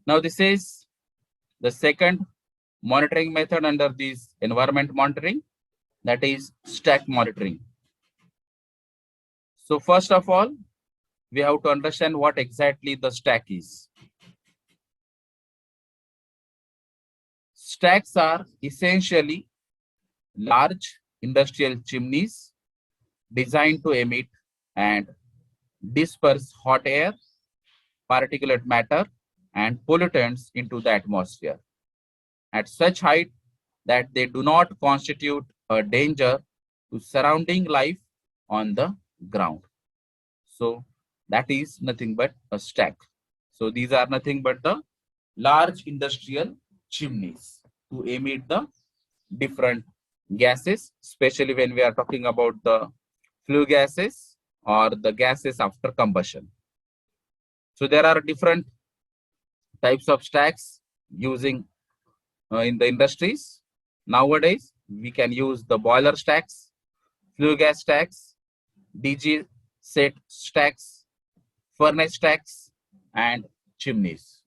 Now this is the second monitoring method under this environment monitoring, that is stack monitoring. So first of all, we have to understand what exactly the stack is. Stacks are essentially large industrial chimneys designed to emit and disperse hot air, particulate matter, and pollutants into the atmosphere at such height that they do not constitute a danger to surrounding life on the ground. So that is nothing but a stack. So these are nothing but the large industrial chimneys to emit the different gases, especially when we are talking about the flue gases or the gases after combustion. So there are different types of stacks using in the industries. Nowadays, we can use the boiler stacks, flue gas stacks, DG set stacks, furnace stacks, and chimneys.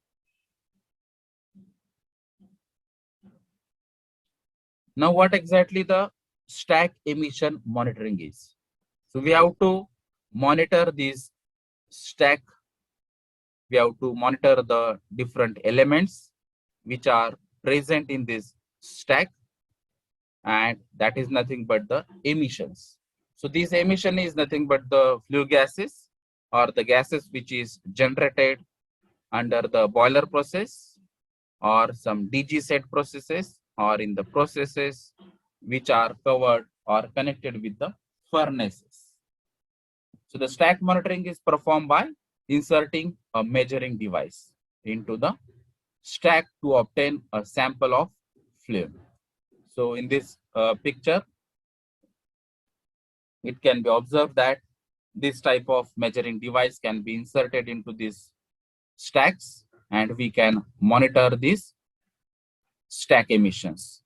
Now, what exactly the stack emission monitoring is? So we have to monitor these stack. We have to monitor the different elements which are present in this stack, and that is nothing but the emissions. So this emission is nothing but the flue gases or the gases which is generated under the boiler process or some DG set processes or in the processes which are covered or connected with the furnaces. So the stack monitoring is performed by inserting a measuring device into the stack to obtain a sample of flame. So in this picture, it can be observed that this type of measuring device can be inserted into these stacks and we can monitor these stack emissions.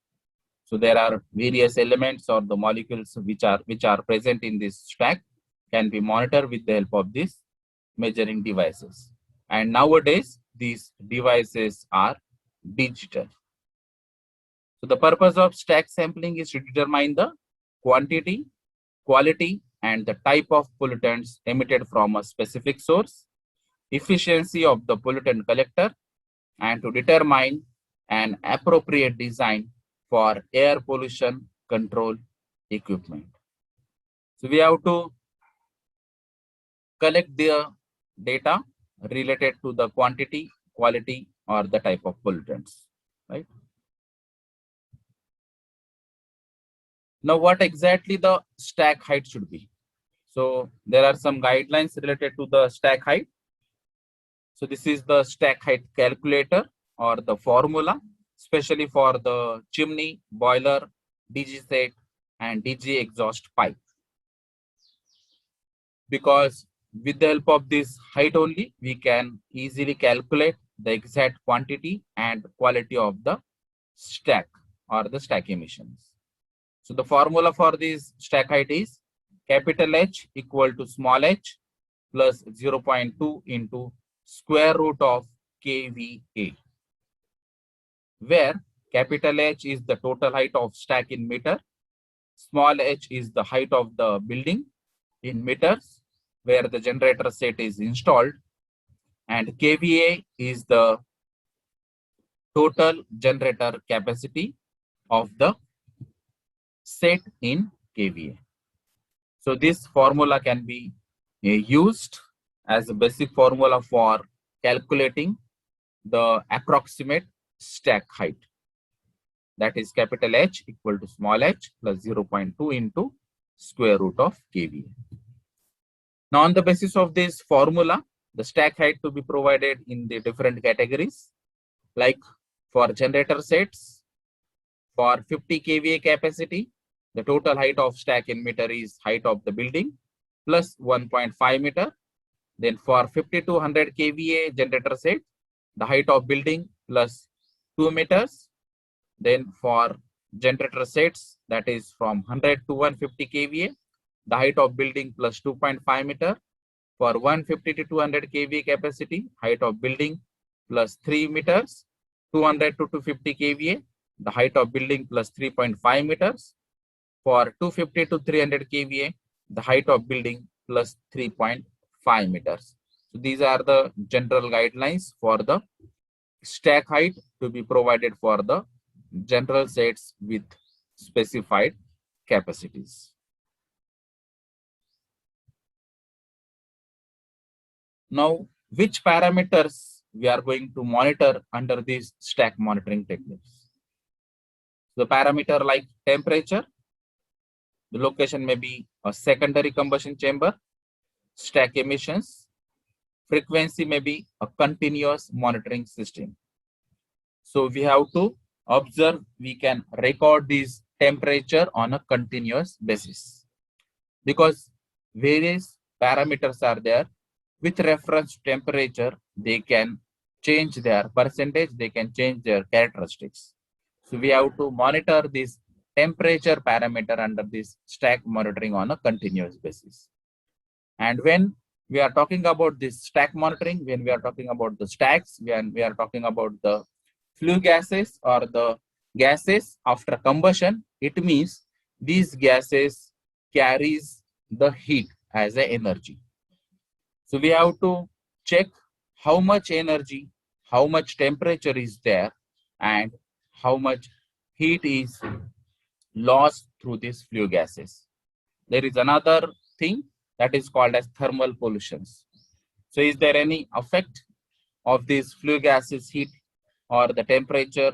So there are various elements or the molecules which are present in this stack can be monitored with the help of these measuring devices. And nowadays, these devices are digital. So the purpose of stack sampling is to determine the quantity, quality, and the type of pollutants emitted from a specific source, efficiency of the pollutant collector, and to determine an appropriate design for air pollution control equipment. So we have to collect the data related to the quantity, quality, or the type of pollutants, right? Now, what exactly the stack height should be? So there are some guidelines related to the stack height. So this is the stack height calculator or the formula, especially for the chimney, boiler, DG set, and DG exhaust pipe. Because with the help of this height only, we can easily calculate the exact quantity and quality of the stack or the stack emissions. So the formula for this stack height is capital H equal to small h plus 0.2 into square root of kVA, where capital H is the total height of stack in meter, small h is the height of the building in meters where the generator set is installed, and kVA is the total generator capacity of the set in kVA. So this formula can be used as a basic formula for calculating the approximate stack height. That is capital H equal to small h plus 0.2 into square root of kVA. Now on the basis of this formula, the stack height to be provided in the different categories, like for generator sets, for 50 kVA capacity, the total height of stack in meter is height of the building plus 1.5 meter. Then for 50 to 100 kVA generator set, the height of building plus 2 meters. Then for generator sets, that is from 100 to 150 kVA, the height of building plus 2.5 meter. For 150 to 200 kVA capacity, height of building plus 3 meters, 200 to 250 kVA, the height of building plus 3.5 meters. For 250 to 300 kVA, the height of building plus 3.5 meters. So these are the general guidelines for the stack height to be provided for the general sets with specified capacities. Now, which parameters we are going to monitor under these stack monitoring techniques? The parameter like temperature, the location may be a secondary combustion chamber, stack emissions, frequency may be a continuous monitoring system. So we have to observe, we can record this temperature on a continuous basis because various parameters are there. With reference to temperature, they can change their percentage, they can change their characteristics. So we have to monitor this temperature parameter under this stack monitoring on a continuous basis. And when we are talking about this stack monitoring, when we are talking about the stacks, when we are talking about the flue gases or the gases after combustion, it means these gases carries the heat as an energy. So we have to check how much energy, how much temperature is there, and how much heat is lost through these flue gases. There is another thing that is called as thermal pollutions. So is there any effect of these flue gases heat or the temperature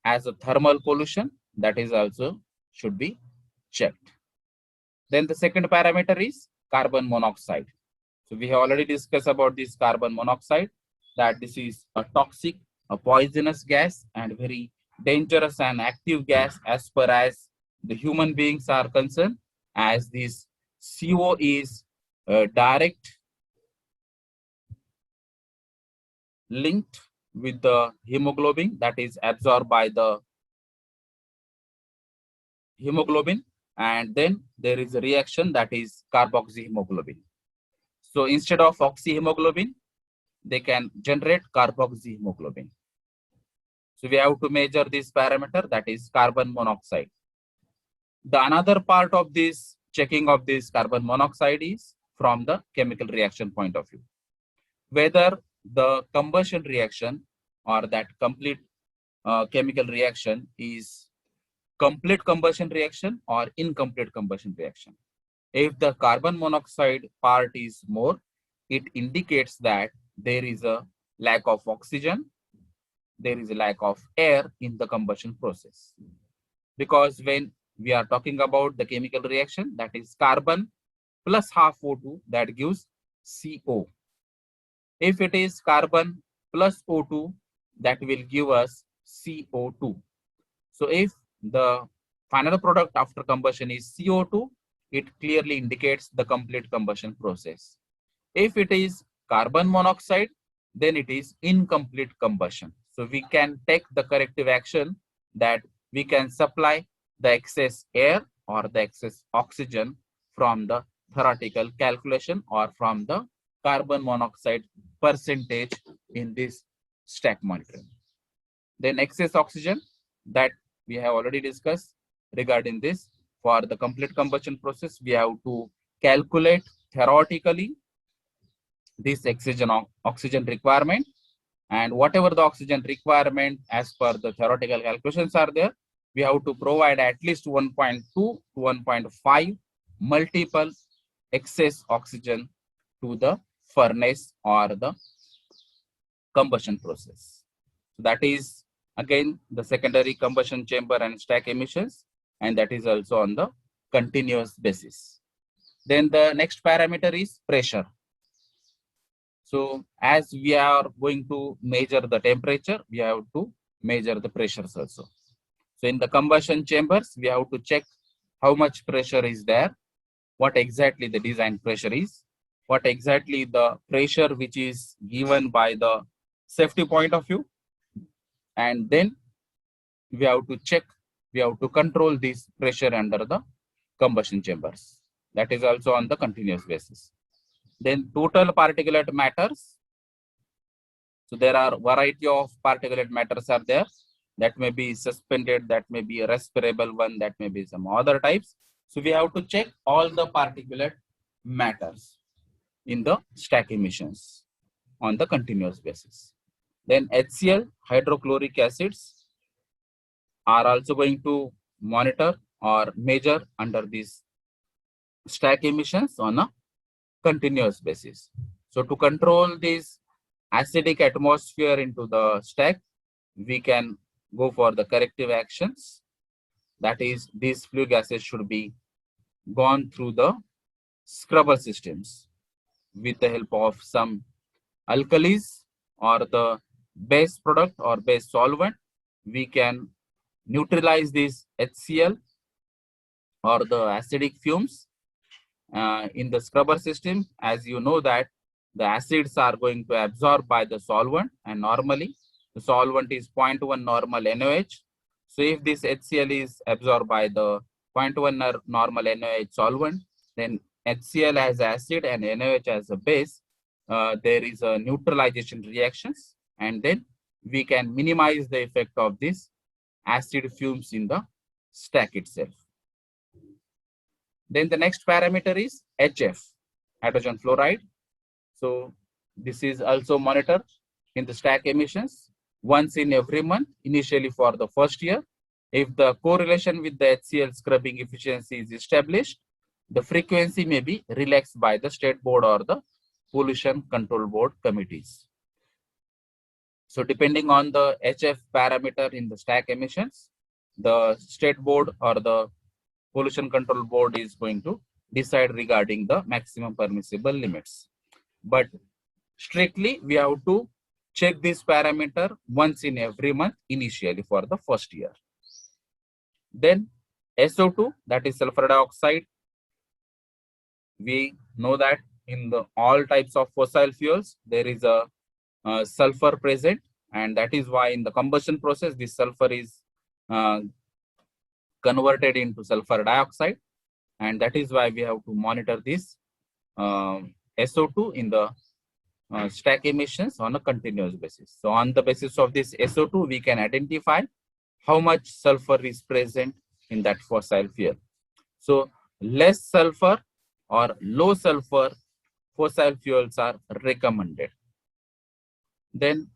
as a thermal pollution? That is also should be checked. Then the second parameter is carbon monoxide. So we have already discussed about this carbon monoxide, that this is a toxic, a poisonous gas and very dangerous and active gas as far as the human beings are concerned, as this CO is direct linked with the hemoglobin, that is absorbed by the hemoglobin, and then there is a reaction that is carboxyhemoglobin. So instead of oxyhemoglobin, they can generate carboxyhemoglobin. So we have to measure this parameter, that is carbon monoxide. The another part of this checking of this carbon monoxide is from the chemical reaction point of view. Whether the combustion reaction or that complete chemical reaction is complete combustion reaction or incomplete combustion reaction. If the carbon monoxide part is more, it indicates that there is a lack of oxygen, there is a lack of air in the combustion process. Because when we are talking about the chemical reaction, that is carbon plus half O2, that gives CO. If it is carbon plus O2, that will give us CO2. So if the final product after combustion is CO2, it clearly indicates the complete combustion process. If it is carbon monoxide, then it is incomplete combustion. So we can take the corrective action that we can supply the excess air or the excess oxygen from the theoretical calculation or from the carbon monoxide percentage in this stack monitoring. Then excess oxygen, that we have already discussed regarding this. For the complete combustion process, we have to calculate theoretically this oxygen requirement, and whatever the oxygen requirement as per the theoretical calculations are there, we have to provide at least 1.2 to 1.5 multiple excess oxygen to the furnace or the combustion process. So that is again the secondary combustion chamber and stack emissions, and that is also on the continuous basis. Then the next parameter is pressure. So as we are going to measure the temperature, we have to measure the pressures also. So in the combustion chambers, we have to check how much pressure is there, what exactly the design pressure is, what exactly the pressure which is given by the safety point of view, and then we have to check, we have to control this pressure under the combustion chambers. That is also on the continuous basis. Then total particulate matters. So there are variety of particulate matters are there. That may be suspended, that may be a respirable one, that may be some other types. So we have to check all the particulate matters in the stack emissions on the continuous basis. Then HCl, hydrochloric acids, are also going to monitor or measure under these stack emissions on a continuous basis. So to control this acidic atmosphere into the stack, we can go for the corrective actions. That is, these flue gases should be gone through the scrubber systems with the help of some alkalis or the base product or base solvent. We can neutralize this HCl or the acidic fumes in the scrubber system. As you know that the acids are going to absorb by the solvent, and normally the solvent is 0.1 normal NaOH. So if this HCl is absorbed by the 0.1 normal NaOH solvent, then HCl as acid and NaOH as a base, there is a neutralization reactions, and then we can minimize the effect of this acid fumes in the stack itself. Then the next parameter is HF, hydrogen fluoride. So this is also monitored in the stack emissions once in every month, initially for the first year. If the correlation with the HCl scrubbing efficiency is established, the frequency may be relaxed by the state board or the pollution control board committees. So depending on the HF parameter in the stack emissions, the state board or the pollution control board is going to decide regarding the maximum permissible limits. But strictly, we have to check this parameter once in every month initially for the first year. Then SO2, that is sulfur dioxide. We know that in the all types of fossil fuels, there is a sulfur present, and that is why in the combustion process, this sulfur is converted into sulfur dioxide, and that is why we have to monitor this SO2 in the stack emissions on a continuous basis. So on the basis of this SO2, we can identify how much sulfur is present in that fossil fuel. So less sulfur or low sulfur fossil fuels are recommended. Then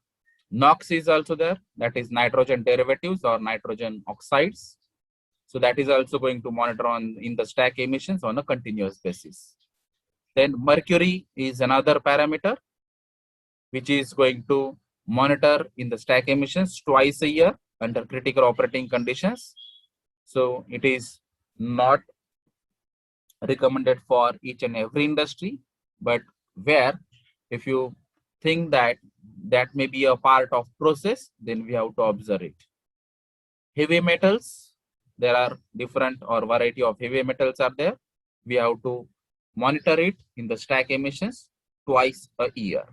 NOx is also there, that is nitrogen derivatives or nitrogen oxides. So that is also going to monitor in the stack emissions on a continuous basis. Then mercury is another parameter which is going to monitor in the stack emissions twice a year under critical operating conditions. So it is not recommended for each and every industry, but where if you think that that may be a part of process, then we have to observe it. Heavy metals, there are different or variety of heavy metals are there. We have to monitor it in the stack emissions twice a year.